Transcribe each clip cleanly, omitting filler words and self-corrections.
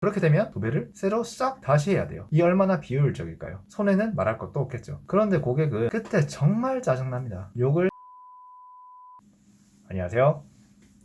그렇게 되면 도배를 새로 싹 다시 해야 돼요. 이 얼마나 비효율적일까요? 손해는 말할 것도 없겠죠. 그런데 고객은 그때 정말 짜증납니다. 안녕하세요,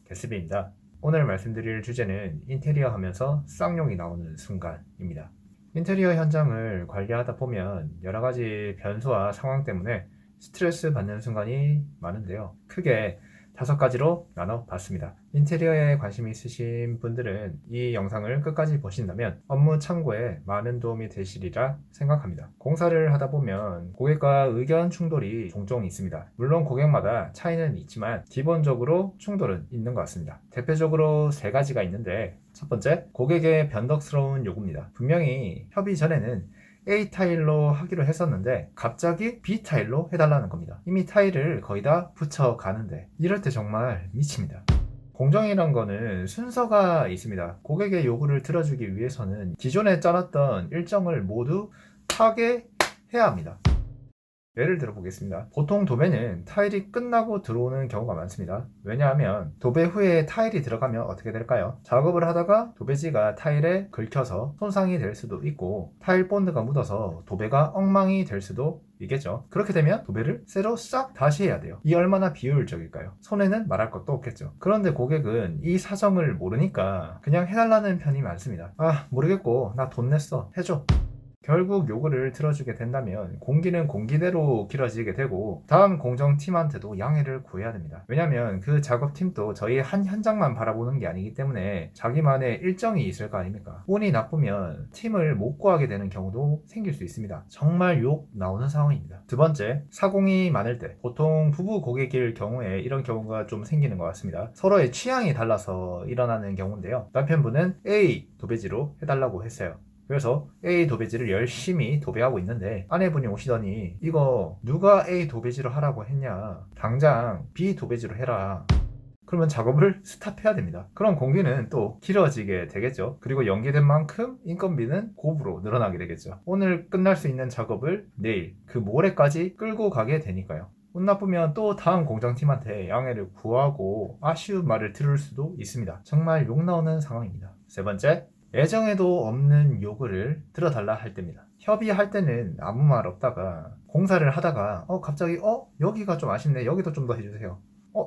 개스비입니다. 오늘 말씀드릴 주제는 인테리어 하면서 쌍욕이 나오는 순간입니다. 인테리어 현장을 관리하다 보면 여러 가지 변수와 상황 때문에 스트레스 받는 순간이 많은데요. 크게 5가지로 나눠봤습니다. 인테리어에 관심이 있으신 분들은 이 영상을 끝까지 보신다면 업무 참고에 많은 도움이 되시리라 생각합니다. 공사를 하다 보면 고객과 의견 충돌이 종종 있습니다. 물론 고객마다 차이는 있지만 기본적으로 충돌은 있는 것 같습니다. 대표적으로 3가지가 있는데, 첫 번째, 고객의 변덕스러운 요구입니다. 분명히 협의 전에는 A 타일로 하기로 했었는데 갑자기 B 타일로 해달라는 겁니다. 이미 타일을 거의 다 붙여가는데 이럴 때 정말 미칩니다. 공정이란 거는 순서가 있습니다. 고객의 요구를 들어주기 위해서는 기존에 짜놨던 일정을 모두 파괴해야 합니다. 예를 들어 보겠습니다. 보통 도배는 타일이 끝나고 들어오는 경우가 많습니다. 왜냐하면 도배 후에 타일이 들어가면 어떻게 될까요? 작업을 하다가 도배지가 타일에 긁혀서 손상이 될 수도 있고 타일 본드가 묻어서 도배가 엉망이 될 수도 있겠죠. 그렇게 되면 도배를 새로 싹 다시 해야 돼요. 이 얼마나 비효율적일까요? 손해는 말할 것도 없겠죠. 그런데 고객은 이 사정을 모르니까 그냥 해달라는 편이 많습니다. 아, 모르겠고 나 돈 냈어, 해줘. 결국 요구를 들어주게 된다면 공기는 공기대로 길어지게 되고 다음 공정팀한테도 양해를 구해야 됩니다. 왜냐면 그 작업팀도 저희 한 현장만 바라보는 게 아니기 때문에 자기만의 일정이 있을 거 아닙니까? 운이 나쁘면 팀을 못 구하게 되는 경우도 생길 수 있습니다. 정말 욕 나오는 상황입니다. 두 번째, 사공이 많을 때, 보통 부부 고객일 경우에 이런 경우가 좀 생기는 것 같습니다. 서로의 취향이 달라서 일어나는 경우인데요. 남편분은 A 도배지로 해달라고 했어요. 그래서 A 도배지를 열심히 도배하고 있는데 아내분이 오시더니 이거 누가 A 도배지로 하라고 했냐, 당장 B 도배지로 해라. 그러면 작업을 스탑해야 됩니다. 그럼 공기는 또 길어지게 되겠죠. 그리고 연계된 만큼 인건비는 곱으로 늘어나게 되겠죠. 오늘 끝날 수 있는 작업을 내일, 그 모레까지 끌고 가게 되니까요. 운 나쁘면 또 다음 공장팀한테 양해를 구하고 아쉬운 말을 들을 수도 있습니다. 정말 욕 나오는 상황입니다. 세 번째, 애정에도 없는 요구를 들어달라 할 때입니다. 협의할 때는 아무 말 없다가 공사를 하다가 갑자기 여기가 좀 아쉽네, 여기도 좀 더 해주세요,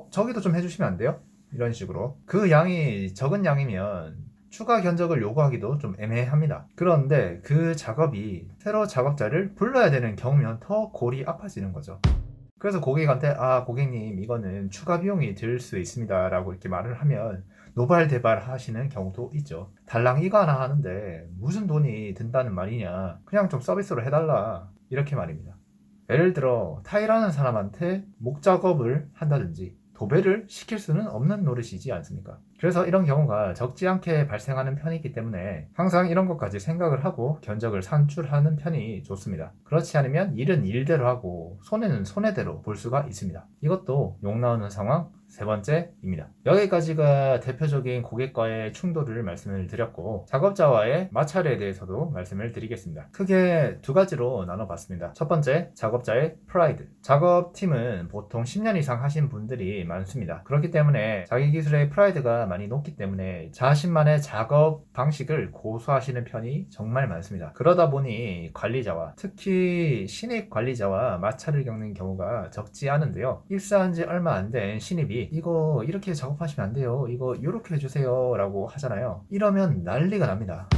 저기도 좀 해주시면 안 돼요? 이런 식으로 그 양이 적은 양이면 추가 견적을 요구하기도 좀 애매합니다. 그런데 그 작업이 새로 작업자를 불러야 되는 경우면 더 골이 아파지는 거죠. 그래서 고객한테 고객님 이거는 추가 비용이 들 수 있습니다 라고 이렇게 말을 하면 노발대발 하시는 경우도 있죠. 달랑 이거 하나 하는데 무슨 돈이 든다는 말이냐, 그냥 좀 서비스로 해달라, 이렇게 말입니다. 예를 들어 타일하는 사람한테 목작업을 한다든지 도배를 시킬 수는 없는 노릇이지 않습니까? 그래서 이런 경우가 적지 않게 발생하는 편이기 때문에 항상 이런 것까지 생각을 하고 견적을 산출하는 편이 좋습니다. 그렇지 않으면 일은 일대로 하고 손해는 손해대로 볼 수가 있습니다. 이것도 욕 나오는 상황 세 번째입니다. 여기까지가 대표적인 고객과의 충돌을 말씀을 드렸고, 작업자와의 마찰에 대해서도 말씀을 드리겠습니다. 크게 2가지로 나눠봤습니다. 첫 번째, 작업자의 프라이드. 작업팀은 보통 10년 이상 하신 분들이 많습니다. 그렇기 때문에 자기 기술의 프라이드가 많이 높기 때문에 자신만의 작업 방식을 고수하시는 편이 정말 많습니다. 그러다 보니 관리자와, 특히 신입 관리자와 마찰을 겪는 경우가 적지 않은데요. 입사한 지 얼마 안 된 신입이 이거 이렇게 작업하시면 안 돼요, 이거 이렇게 해주세요 라고 하잖아요. 이러면 난리가 납니다.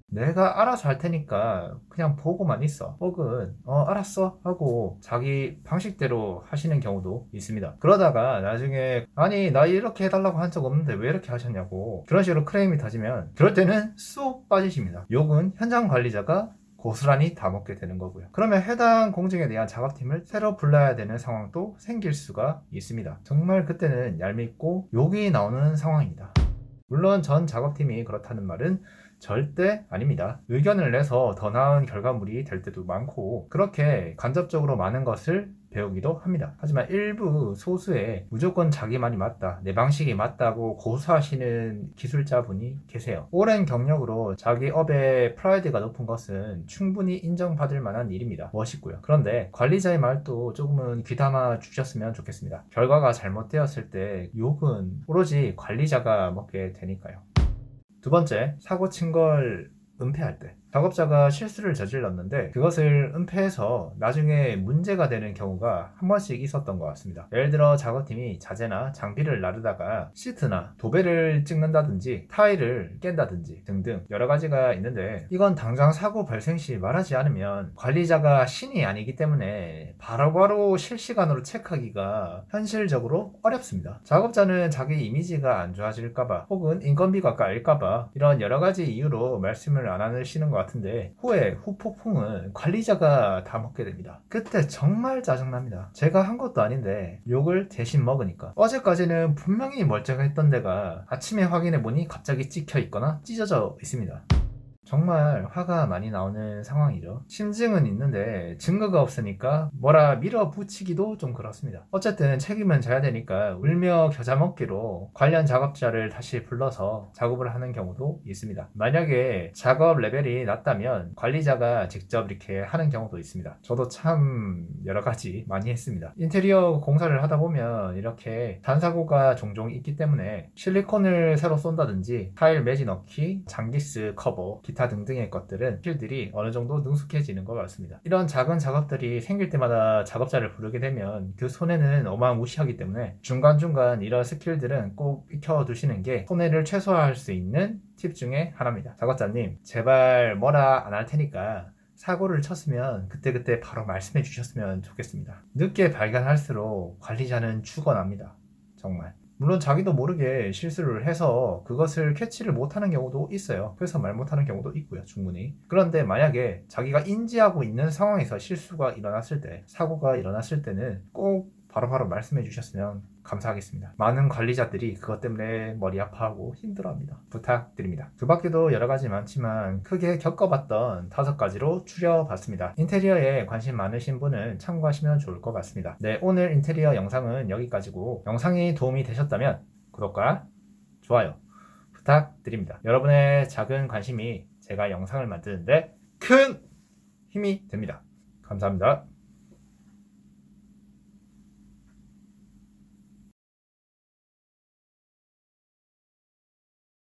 내가 알아서 할 테니까 그냥 보고만 있어, 혹은 알았어 하고 자기 방식대로 하시는 경우도 있습니다. 그러다가 나중에 아니 나 이렇게 해달라고 한 적 없는데 왜 이렇게 하셨냐고 그런 식으로 크레임이 터지면 그럴 때는 쏙 빠지십니다. 욕은 현장 관리자가 고스란히 다 먹게 되는 거고요. 그러면 해당 공정에 대한 작업팀을 새로 불러야 되는 상황도 생길 수가 있습니다. 정말 그때는 얄밉고 욕이 나오는 상황입니다. 물론 전 작업팀이 그렇다는 말은 절대 아닙니다. 의견을 내서 더 나은 결과물이 될 때도 많고 그렇게 간접적으로 많은 것을 배우기도 합니다. 하지만 일부 소수의 무조건 자기 말이 맞다, 내 방식이 맞다고 고수하시는 기술자분이 계세요. 오랜 경력으로 자기 업의 프라이드가 높은 것은 충분히 인정받을 만한 일입니다. 멋있고요. 그런데 관리자의 말도 조금은 귀담아 주셨으면 좋겠습니다. 결과가 잘못되었을 때 욕은 오로지 관리자가 먹게 되니까요. 두 번째, 사고 친 걸 은폐할 때. 작업자가 실수를 저질렀는데 그것을 은폐해서 나중에 문제가 되는 경우가 한 번씩 있었던 것 같습니다. 예를 들어 작업팀이 자재나 장비를 나르다가 시트나 도배를 찍는다든지 타일을 깬다든지 등등 여러 가지가 있는데, 이건 당장 사고 발생 시 말하지 않으면 관리자가 신이 아니기 때문에 바로바로 실시간으로 체크하기가 현실적으로 어렵습니다. 작업자는 자기 이미지가 안 좋아질까봐 혹은 인건비가 까일까봐 이런 여러 가지 이유로 말씀을 안 하시는 것 같은데, 후에 후폭풍은 관리자가 다 먹게 됩니다. 그때 정말 짜증납니다. 제가 한 것도 아닌데 욕을 대신 먹으니까. 어제까지는 분명히 멀쩡했던 데가 아침에 확인해보니 갑자기 찍혀 있거나 찢어져 있습니다. 정말 화가 많이 나오는 상황이죠. 심증은 있는데 증거가 없으니까 뭐라 밀어붙이기도 좀 그렇습니다. 어쨌든 책임은 져야 되니까 울며 겨자 먹기로 관련 작업자를 다시 불러서 작업을 하는 경우도 있습니다. 만약에 작업 레벨이 낮다면 관리자가 직접 이렇게 하는 경우도 있습니다. 저도 참 여러 가지 많이 했습니다. 인테리어 공사를 하다 보면 이렇게 단사고가 종종 있기 때문에 실리콘을 새로 쏜다든지 타일 매지 넣기, 장기스 커버, 기타 등등의 것들은 스킬들이 어느 정도 능숙해지는 것 같습니다. 이런 작은 작업들이 생길 때마다 작업자를 부르게 되면 그 손해는 어마무시하기 때문에 중간중간 이런 스킬들은 꼭 익혀두시는 게 손해를 최소화할 수 있는 팁 중에 하나입니다. 작업자님, 제발 뭐라 안 할 테니까 사고를 쳤으면 그때그때 바로 말씀해 주셨으면 좋겠습니다. 늦게 발견할수록 관리자는 죽어납니다. 정말. 물론 자기도 모르게 실수를 해서 그것을 캐치를 못하는 경우도 있어요. 그래서 말 못하는 경우도 있고요, 충분히. 그런데 만약에 자기가 인지하고 있는 상황에서 실수가 일어났을 때, 사고가 일어났을 때는 꼭 바로바로 말씀해 주셨으면 감사하겠습니다. 많은 관리자들이 그것 때문에 머리 아파하고 힘들어합니다. 부탁드립니다. 그 밖에도 여러 가지 많지만 크게 겪어봤던 5가지로 추려봤습니다. 인테리어에 관심 많으신 분은 참고하시면 좋을 것 같습니다. 네, 오늘 인테리어 영상은 여기까지고, 영상이 도움이 되셨다면 구독과 좋아요 부탁드립니다. 여러분의 작은 관심이 제가 영상을 만드는데 큰 힘이 됩니다. 감사합니다.